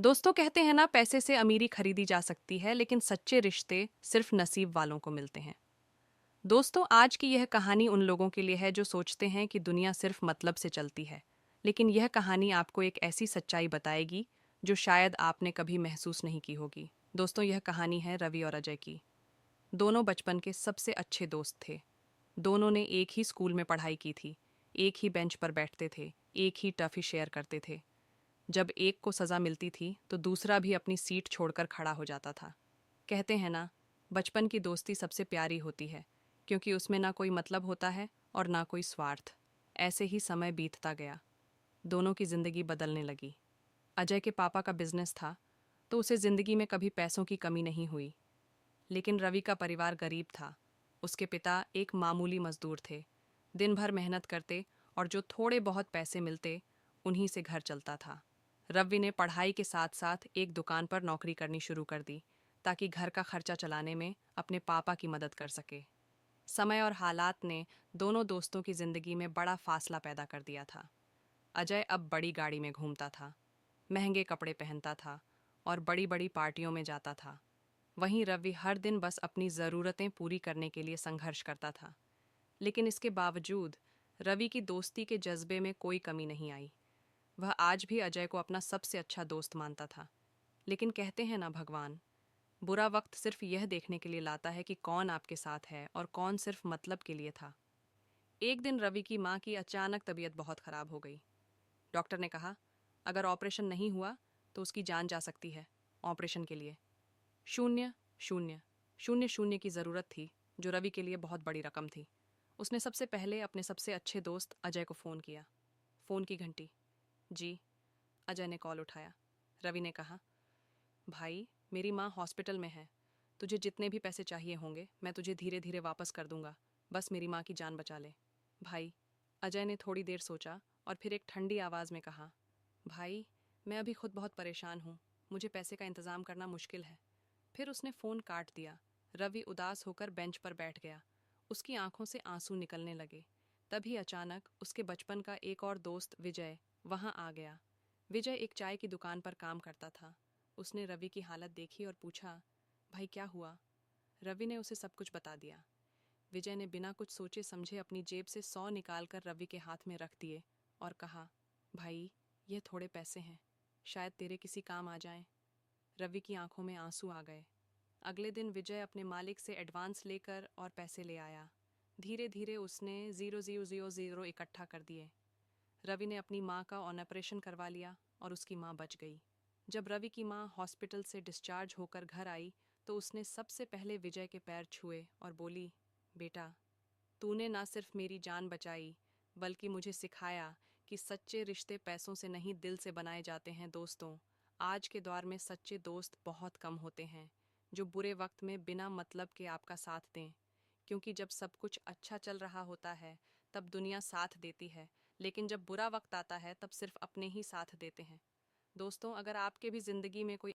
दोस्तों कहते हैं ना, पैसे से अमीरी खरीदी जा सकती है, लेकिन सच्चे रिश्ते सिर्फ नसीब वालों को मिलते हैं। दोस्तों, आज की यह कहानी उन लोगों के लिए है जो सोचते हैं कि दुनिया सिर्फ मतलब से चलती है। लेकिन यह कहानी आपको एक ऐसी सच्चाई बताएगी जो शायद आपने कभी महसूस नहीं की होगी। दोस्तों, यह कहानी है रवि और अजय की। दोनों बचपन के सबसे अच्छे दोस्त थे। दोनों ने एक ही स्कूल में पढ़ाई की थी, एक ही बेंच पर बैठते थे, एक ही टॉफी शेयर करते थे। जब एक को सज़ा मिलती थी तो दूसरा भी अपनी सीट छोड़कर खड़ा हो जाता था। कहते हैं ना, बचपन की दोस्ती सबसे प्यारी होती है, क्योंकि उसमें ना कोई मतलब होता है और ना कोई स्वार्थ। ऐसे ही समय बीतता गया। दोनों की ज़िंदगी बदलने लगी। अजय के पापा का बिजनेस था, तो उसे ज़िंदगी में कभी पैसों की कमी नहीं हुई। लेकिन रवि का परिवार गरीब था। उसके पिता एक मामूली मजदूर थे। दिन भर मेहनत करते और जो थोड़े बहुत पैसे मिलते, उन्हीं से घर चलता था। रवि ने पढ़ाई के साथ साथ एक दुकान पर नौकरी करनी शुरू कर दी, ताकि घर का खर्चा चलाने में अपने पापा की मदद कर सके। समय और हालात ने दोनों दोस्तों की जिंदगी में बड़ा फासला पैदा कर दिया था। अजय अब बड़ी गाड़ी में घूमता था, महंगे कपड़े पहनता था और बड़ी बड़ी पार्टियों में जाता था। वहीं रवि हर दिन बस अपनी ज़रूरतें पूरी करने के लिए संघर्ष करता था। लेकिन इसके बावजूद रवि की दोस्ती के जज्बे में कोई कमी नहीं आई। वह आज भी अजय को अपना सबसे अच्छा दोस्त मानता था। लेकिन कहते हैं ना, भगवान बुरा वक्त सिर्फ यह देखने के लिए लाता है कि कौन आपके साथ है और कौन सिर्फ मतलब के लिए था। एक दिन रवि की माँ की अचानक तबीयत बहुत खराब हो गई। डॉक्टर ने कहा, अगर ऑपरेशन नहीं हुआ तो उसकी जान जा सकती है। ऑपरेशन के लिए शून्य शून्य शून्य शून्य की ज़रूरत थी, जो रवि के लिए बहुत बड़ी रकम थी। उसने सबसे पहले अपने सबसे अच्छे दोस्त अजय को फ़ोन किया। फ़ोन की घंटी। जी। अजय ने कॉल उठाया। रवि ने कहा, भाई, मेरी माँ हॉस्पिटल में है। तुझे जितने भी पैसे चाहिए होंगे मैं तुझे धीरे धीरे वापस कर दूंगा। बस मेरी माँ की जान बचा ले। भाई। अजय ने थोड़ी देर सोचा और फिर एक ठंडी आवाज़ में कहा, भाई, मैं अभी खुद बहुत परेशान हूँ। मुझे पैसे का इंतज़ाम करना मुश्किल है। फिर उसने फ़ोन काट दिया। रवि उदास होकर बेंच पर बैठ गया। उसकी आंखों से आंसू निकलने लगे। तभी अचानक उसके बचपन का एक और दोस्त विजय वहाँ आ गया। विजय एक चाय की दुकान पर काम करता था। उसने रवि की हालत देखी और पूछा, भाई क्या हुआ? रवि ने उसे सब कुछ बता दिया। विजय ने बिना कुछ सोचे समझे अपनी जेब से 100 निकालकर रवि के हाथ में रख दिए और कहा, भाई, ये थोड़े पैसे हैं, शायद तेरे किसी काम आ जाएं। रवि की आंखों में आंसू आ गए। अगले दिन विजय अपने मालिक से एडवांस लेकर और पैसे ले आया। धीरे धीरे उसने 0000 इकट्ठा कर दिए। रवि ने अपनी माँ का ऑपरेशन करवा लिया और उसकी माँ बच गई। जब रवि की माँ हॉस्पिटल से डिस्चार्ज होकर घर आई तो उसने सबसे पहले विजय के पैर छुए और बोली, बेटा, तूने ना सिर्फ मेरी जान बचाई, बल्कि मुझे सिखाया कि सच्चे रिश्ते पैसों से नहीं, दिल से बनाए जाते हैं। दोस्तों, आज के दौर में सच्चे दोस्त बहुत कम होते हैं, जो बुरे वक्त में बिना मतलब के आपका साथ दें। क्योंकि जब सब कुछ अच्छा चल रहा होता है तब दुनिया साथ देती है, लेकिन जब बुरा वक्त आता है तब सिर्फ अपने ही साथ देते हैं। दोस्तों, अगर आपके भी ज़िंदगी में कोई